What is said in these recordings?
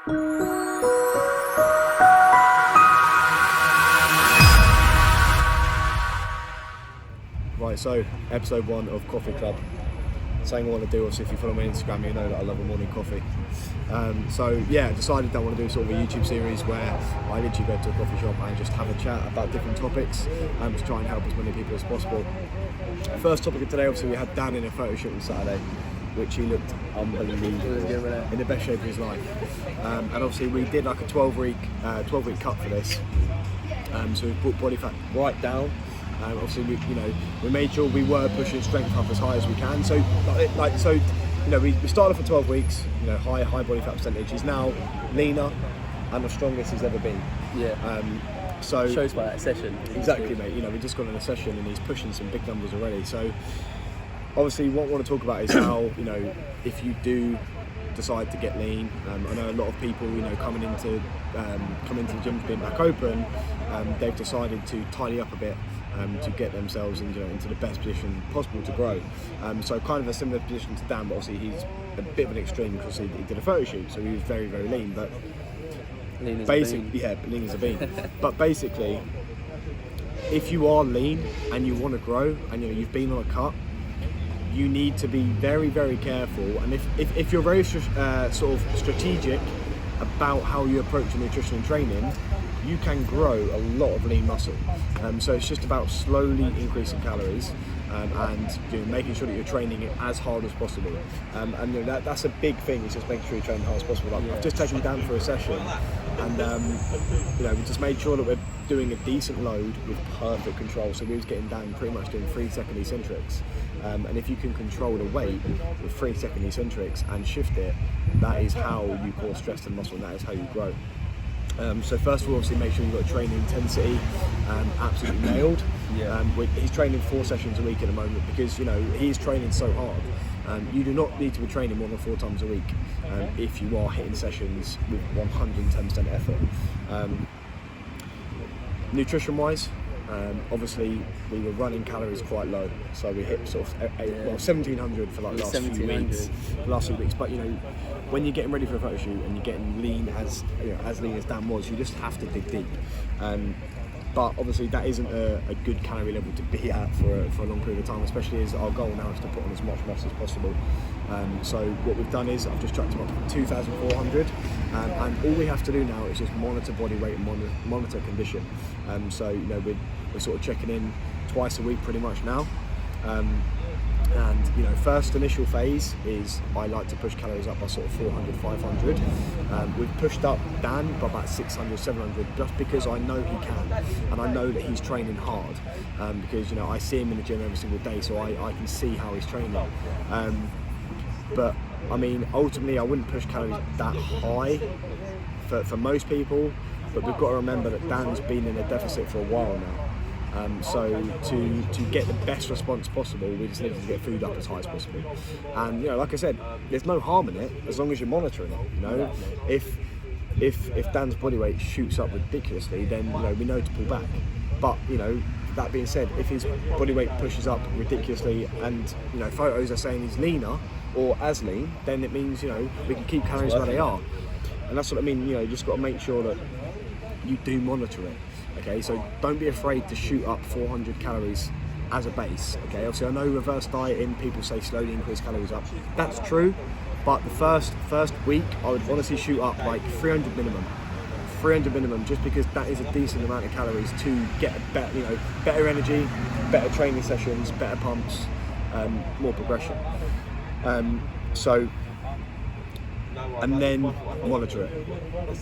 Right, so episode 1 of Coffee Club. Something I want to do, obviously if you follow me on Instagram you know that I love a morning coffee. So yeah, I decided that I want to do sort of a YouTube series where I literally go to a coffee shop and just have a chat about different topics to try and help as many people as possible. First topic of today, obviously we had Dan in a photo shoot on Saturday, which he looked unbelievable, in the best shape of his life. And obviously we did like a 12-week cut for this. So we brought body fat right down. Obviously, we made sure we were pushing strength up as high as we can. So, we started off for 12 weeks. High body fat percentage. He's now leaner and the strongest he's ever been. Yeah. So shows by that session. Exactly, mate. We just got in a session and he's pushing some big numbers already. So, obviously, what I want to talk about is how if you do decide to get lean. I know a lot of people, coming into the gym being back open, they've decided to tidy up a bit to get themselves into the best position possible to grow. So kind of a similar position to Dan, but obviously he's a bit of an extreme because he did a photo shoot, so he was very, very lean. But lean as lean as a bean. But basically, if you are lean and you want to grow and you've been on a cut, you need to be very, very careful. And if you're very sort of strategic about how you approach your nutrition and training, you can grow a lot of lean muscle. So it's just about slowly increasing calories and making sure that you're training it as hard as possible. And that's a big thing, is just making sure you train as hard as possible. Like, I've just taken Dan for a session and we just made sure that we're doing a decent load with perfect control. So we was getting Dan pretty much doing 3-second eccentrics. And if you can control the weight with 3-second eccentrics and shift it, that is how you cause stress to muscle, and that is how you grow. So first of all, obviously make sure you've got a training intensity absolutely nailed. He's training 4 sessions a week at the moment because he's training so hard. You do not need to be training more than 4 times a week if you are hitting sessions with 110% effort. Nutrition wise, obviously we were running calories quite low, so we hit sort of 1700 for like last few weeks. But when you're getting ready for a photo shoot and you're getting lean as lean as Dan was, you just have to dig deep. But obviously that isn't a good calorie level to be at for a long period of time, especially as our goal now is to put on as much muscle as possible. So what we've done is I've just tracked him up to 2,400, and all we have to do now is just monitor body weight and monitor condition. So we're sort of checking in twice a week pretty much now. And first initial phase is I like to push calories up by sort of 400, 500. We've pushed up Dan by about 600, 700 just because I know he can, and I know that he's training hard because I see him in the gym every single day, so I can see how he's training. But I mean, ultimately I wouldn't push calories that high for most people, but we've got to remember that Dan's been in a deficit for a while now. So to get the best response possible, we just need to get food up as high as possible. And like I said, there's no harm in it as long as you're monitoring it. If Dan's body weight shoots up ridiculously, then we know to pull back. But that being said, if his body weight pushes up ridiculously and photos are saying he's leaner or as lean, then it means we can keep calories where they are. And that's what I mean. You just got to make sure that you do monitor it. Okay, so don't be afraid to shoot up 400 calories as a base. Okay, obviously I know reverse dieting, people say slowly increase calories up. That's true, but the first week I would honestly shoot up like 300 minimum. 300 minimum, just because that is a decent amount of calories to get a better energy, better training sessions, better pumps, more progression. And then monitor it.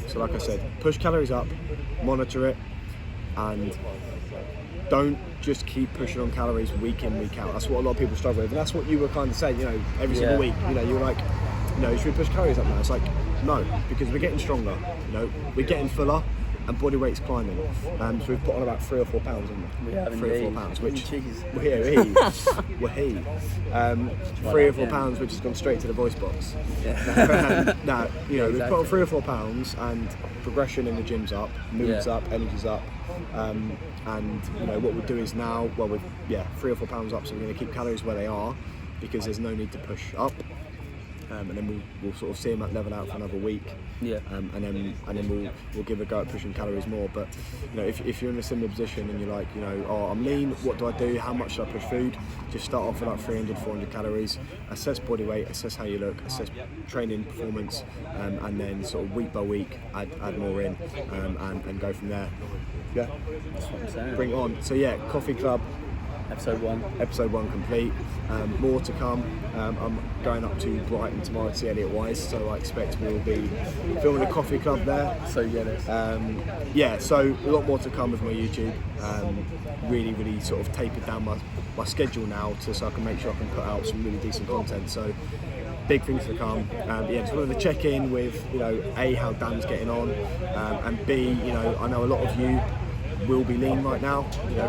So like I said, push calories up, monitor it, and don't just keep pushing on calories week in, week out. That's what a lot of people struggle with, and that's what you were kind of saying, every single week. You were like, should we push calories up now? It's like, no, because we're getting stronger, we're getting fuller, and body weight's climbing. So we've put on about 3 or 4 pounds, haven't we? Yeah, 3 or 4 pounds, which cheese. 3 or 4 pounds, which has gone straight to the voice box. Yeah. Now, we've put on 3 or 4 pounds, and progression in the gym's up, mood's up, energy's up, and what we'll do is now, 3 or 4 pounds up, so we're going to keep calories where they are because there's no need to push up. and then we'll sort of see them at level out for another week. Yeah. And then we'll give a go at pushing calories more. But if you're in a similar position and you're like, oh, I'm lean, what do I do? How much should I push food? Just start off with like 300, 400 calories. Assess body weight, assess how you look, assess training performance, and then sort of week by week add more in, and go from there. Yeah. That's what I'm saying. Bring it on. So yeah, Coffee Club. Episode 1 complete. More to come. I'm going up to Brighton tomorrow to see Elliot Wise, so I expect we'll be filming a coffee club there. So jealous. So a lot more to come with my YouTube. Really sort of tapered down my schedule now so I can make sure I can put out some really decent content. So big things to come. Just wanted to check in with A, how Dan's getting on, and B, I know a lot of you will be lean right now,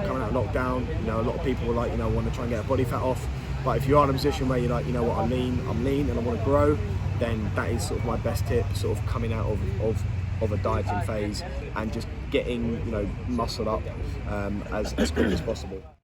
coming out of lockdown. A lot of people want to try and get a body fat off. But if you are in a position where you're like, what, I'm lean and I want to grow, then that is sort of my best tip, sort of coming out of a dieting phase and just getting, muscled up as quickly as possible.